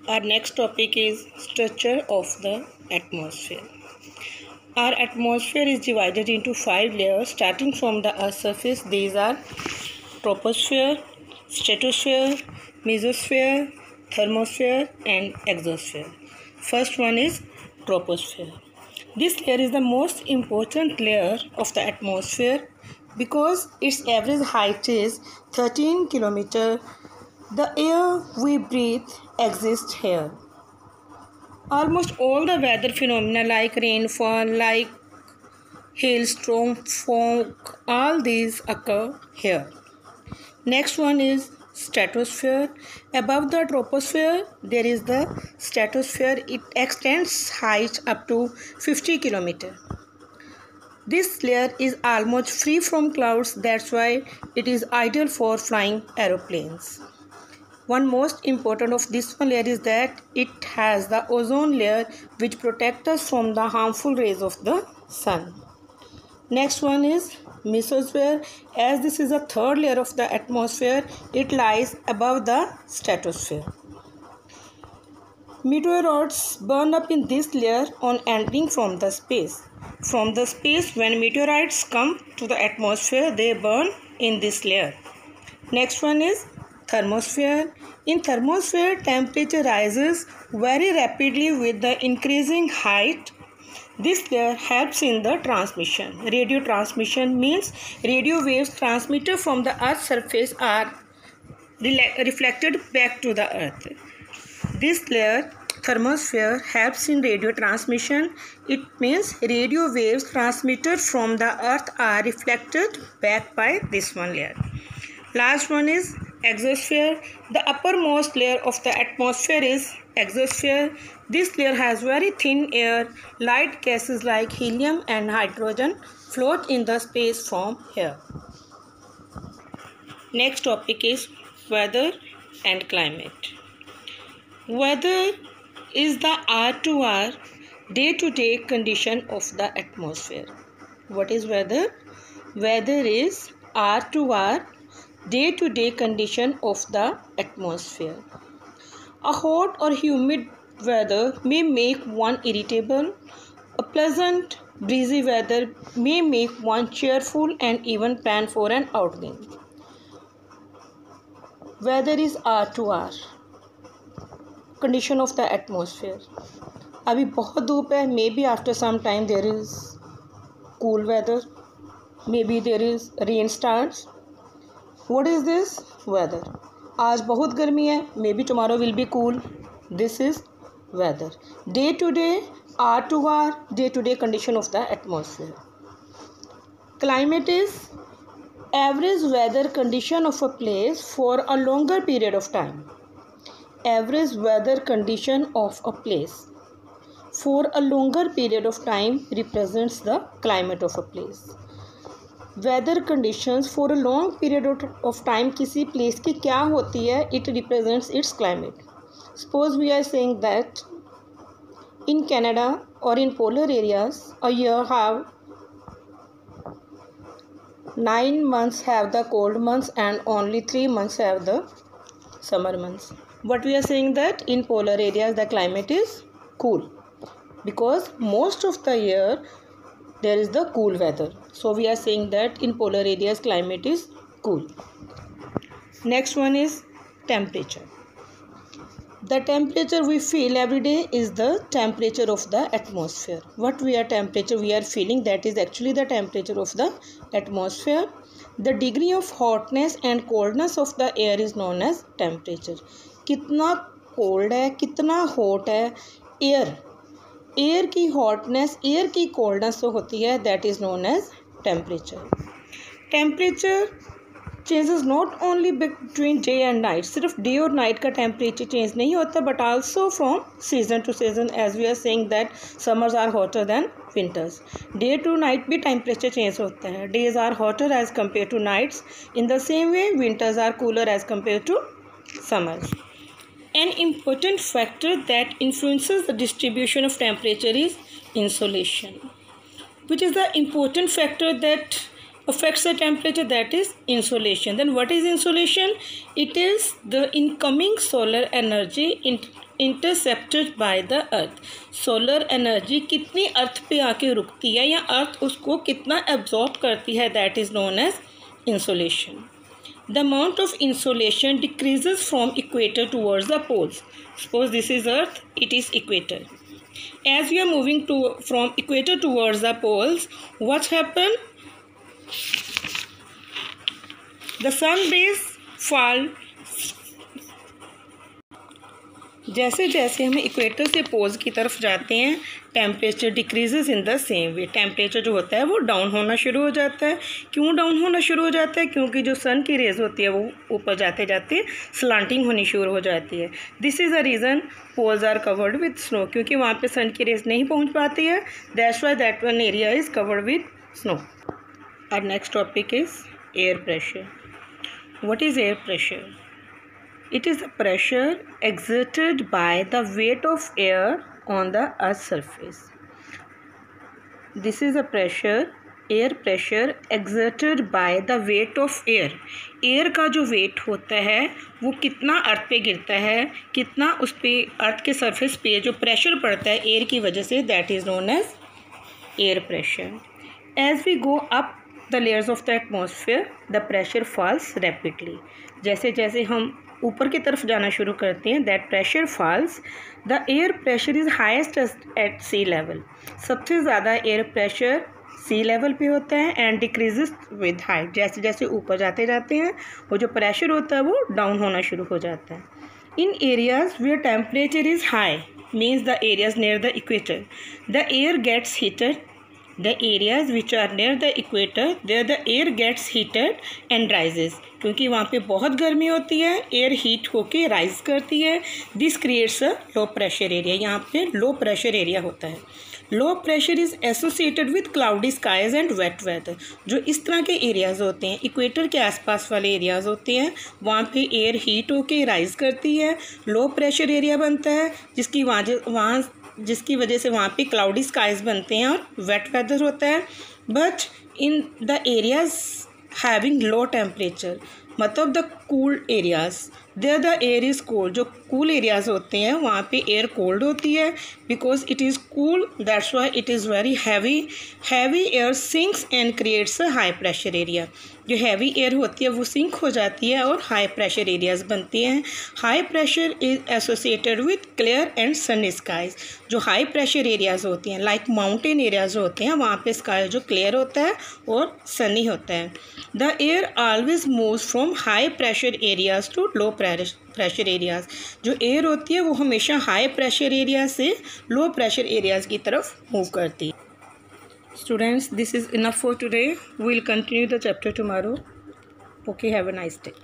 Our next topic is structure of the atmosphere. Our atmosphere is divided into 5 layers starting from the Earth's surface. These are troposphere, stratosphere, mesosphere, thermosphere and exosphere. First one is troposphere. This layer is the most important layer of the atmosphere because its average height is 13 km. The air we breathe exists here. Almost all the weather phenomena like rainfall, like hailstorm, fog, all these occur here. Next one is stratosphere. Above the troposphere, there is the stratosphere. It extends height up to 50 km. This layer is almost free from clouds. That's why it is ideal for flying aeroplanes. One most important of this one layer is that it has the ozone layer which protects us from the harmful rays of the sun. Next one is mesosphere. As this is the third layer of the atmosphere, it lies above the stratosphere. Meteoroids burn up in this layer on entering from the space. From the space, when meteorites come to the atmosphere, they burn in this layer. Next one is thermosphere. In thermosphere, temperature rises very rapidly with the increasing height. This layer helps in the transmission. Radio transmission means radio waves transmitted from the Earth's surface are reflected back to the Earth. This layer, thermosphere, helps in radio transmission. It means radio waves transmitted from the Earth are reflected back by this one layer. Last one is exosphere. The uppermost layer of the atmosphere is exosphere. This layer has very thin air. Light gases like helium and hydrogen float in the space from here. Next topic is weather and climate. Weather is the R2R, day-to-day condition of the atmosphere. What is weather? Weather is R2R, day-to-day condition of the atmosphere. A hot or humid weather may make one irritable. A pleasant, breezy weather may make one cheerful and even plan for an outing. Weather is R2R, condition of the atmosphere. अभी बहुत धूप है. Maybe after some time there is cool weather. Maybe there is rain starts. What is this? Weather. आज बहुत गर्मी है. Maybe tomorrow will be cool. This is weather. Day to day, R2R, day to day condition of the atmosphere. Climate is average weather condition of a place for a longer period of time. Average weather condition of a place for a longer period of time represents the climate of a place. Weather conditions for a long period of time किसी place की क्या होती है? It represents its climate. Suppose we are saying that in Canada और in polar areas a year have 9 months have the cold months and only 3 months have the summer months. What we are saying that in polar areas the climate is cool because most of the year there is the cool weather. So we are saying that in polar areas climate is cool. Next one is temperature. The temperature we feel every day is the temperature of the atmosphere. What we are feeling, that is actually the temperature of the atmosphere. The degree of hotness and coldness of the air is known as temperature. कितना cold है, कितना hot है air. Air की hotness, air की coldness जो होती है that is known as temperature. Temperature changes not only between day and night. सिर्फ डे और नाइट का टेम्परेचर चेंज नहीं होता but also from season to season. As we are saying that summers are hotter than winters. Day to night भी temperature change होता है. Days are hotter as compare to nights. In the same way winters are cooler as compare to summers. An important factor that influences the distribution of temperature is insolation. Which is the important factor that affects the temperature? That is insolation. Then what is insolation? It is the incoming solar energy intercepted by the earth. Solar energy कितनी अर्थ पे आके रुकती है या अर्थ उसको कितना absorb करती है, that is known as insolation. The amount of insolation decreases from equator towards the poles. Suppose this is Earth, it is equator. As we are moving from equator towards the poles, what happen? The sun rays fall. जैसे जैसे हम equator से poles की तरफ जाते हैं, temperature decreases in the same way. Temperature जो होता है वो डाउन होना शुरू हो जाता है। क्यों डाउन होना शुरू हो जाता है? क्योंकि जो सन की रेज होती है वो ऊपर जाते जाते स्लांटिंग होनी शुरू हो जाती है। This is the reason poles are covered with snow, क्योंकि वहाँ पे सन की रेज नहीं पहुँच पाती है। That's why that one area is covered with snow. Our next topic is air pressure. What is air pressure? It is the pressure exerted by the weight of air on the earth's surface. This is the pressure, air pressure exerted by the weight of air. Air का जो wait होता है वो कितना अर्थ पे गिरता है, कितना उस पे अर्थ के सरफेस पे जो प्रेशर पड़ता है एयर की वजह से, that is known as air pressure. As we go up the layers of the atmosphere, the pressure falls rapidly. जैसे जैसे हम ऊपर की तरफ जाना शुरू करते हैं, that pressure falls. The air pressure is highest at sea level. सबसे ज़्यादा एयर प्रेशर सी लेवल पे होता है एंड डिक्रीजेस विद हाइट. जैसे जैसे ऊपर जाते जाते हैं वो जो प्रेशर होता है वो डाउन होना शुरू हो जाता है. In areas where temperature is high means the areas near the equator, the air gets heated. The areas which are near the equator, there the air gets heated and rises. क्योंकि वहाँ पे बहुत गर्मी होती है, एयर हीट होके rise करती है. This creates a low pressure area. यहाँ पे लो प्रेशर एरिया होता है. Low pressure is associated with cloudy skies and wet weather. जो इस तरह के एरियाज़ होते हैं, इक्वेटर के आसपास वाले एरियाज़ होते हैं, वहाँ पे एयर हीट होके राइज करती है, लो प्रेशर एरिया बनता है, जिसकी वजह से वहाँ पे क्लाउडी स्काइज बनते हैं और वेट वेदर होता है. But in the areas having low temperature, मतलब the cool areas, there the air is cold. जो कूल एरियाज होते हैं वहाँ पे एयर कोल्ड होती है because it is cool, that's why it is very heavy. Heavy air sinks and creates a high pressure area. जो heavy air होती है वो सिंक हो जाती है और हाई प्रेशर एरियाज बनती हैं. High pressure is associated with clear and sunny skies. जो हाई प्रेशर एरियाज होती हैं लाइक माउंटेन एरियाज होते हैं, वहाँ पे स्काई जो क्लियर होता है और सनी होता है. The air always moves from high pressure areas to low pressure areas. जो एयर होती है वो हमेशा हाई प्रेशर एरिया से लो प्रेशर एरियाज की तरफ मूव करती है. Students, this is enough for today. We will continue the chapter tomorrow. Okay, have a nice day.